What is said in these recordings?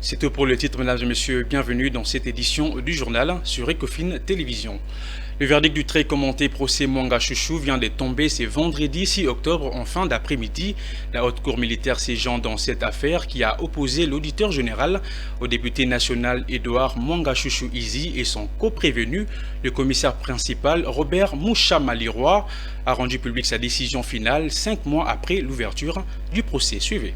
C'est tout pour le titre, mesdames et messieurs. Bienvenue dans cette édition du journal sur Ecofin Télévision. Le verdict du très commenté procès Mwanga Chouchou vient de tomber ce vendredi 6 octobre en fin d'après-midi. La haute cour militaire siégeant dans cette affaire qui a opposé l'auditeur général au député national Edouard Mwanga Chouchou Izi et son coprévenu, le commissaire principal Robert Moucha Maliroy, a rendu publique sa décision finale 5 mois après l'ouverture du procès. Suivez.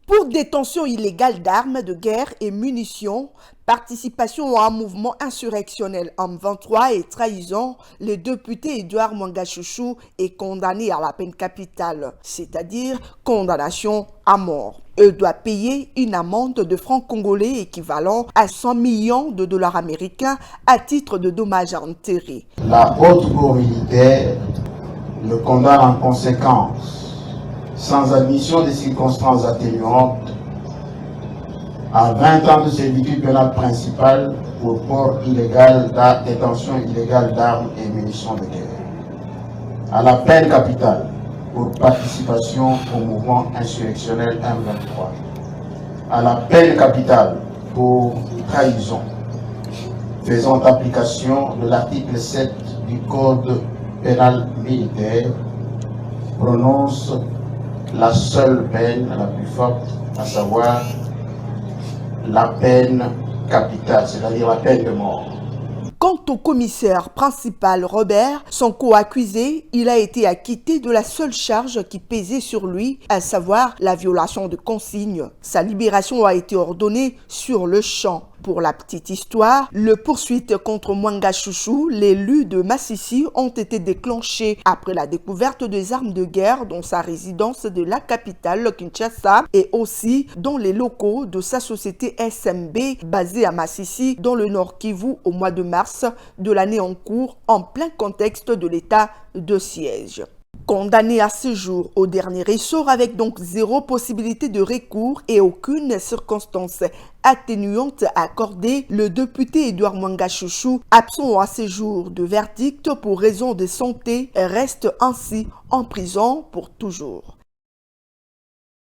Pour détention illégale d'armes de guerre et munitions, participation à un mouvement insurrectionnel en 23 et trahison, le député Edouard Mwanga Chouchou est condamné à la peine capitale, c'est-à-dire condamnation à mort. Il doit payer une amende de francs congolais équivalent à 100 millions de dollars américains à titre de dommages à intérêts. La haute cour militaire le condamne en conséquence, sans admission des circonstances atténuantes, à 20 ans de servitude pénale principale pour port illégal, détention illégale d'armes et munitions de guerre, à la peine capitale pour participation au mouvement insurrectionnel M23, à la peine capitale pour trahison, faisant application de l'article 7 du Code pénal militaire, prononce la seule peine la plus forte, à savoir la peine capitale, c'est-à-dire la peine de mort. Quant au commissaire principal Robert, son co-accusé, il a été acquitté de la seule charge qui pesait sur lui, à savoir la violation de consignes. Sa libération a été ordonnée sur le champ. Pour la petite histoire, les poursuites contre Mwanga Chouchou, l'élu de Massissi, ont été déclenchées après la découverte des armes de guerre dans sa résidence de la capitale Kinshasa et aussi dans les locaux de sa société SMB basée à Massissi dans le Nord Kivu au mois de mars de l'année en cours en plein contexte de l'état de siège. Condamné à ce jour au dernier ressort avec donc zéro possibilité de recours et aucune circonstance atténuante accordée, le député Edouard Mwanga Chouchou, absent à ce jour de verdict pour raison de santé, reste ainsi en prison pour toujours.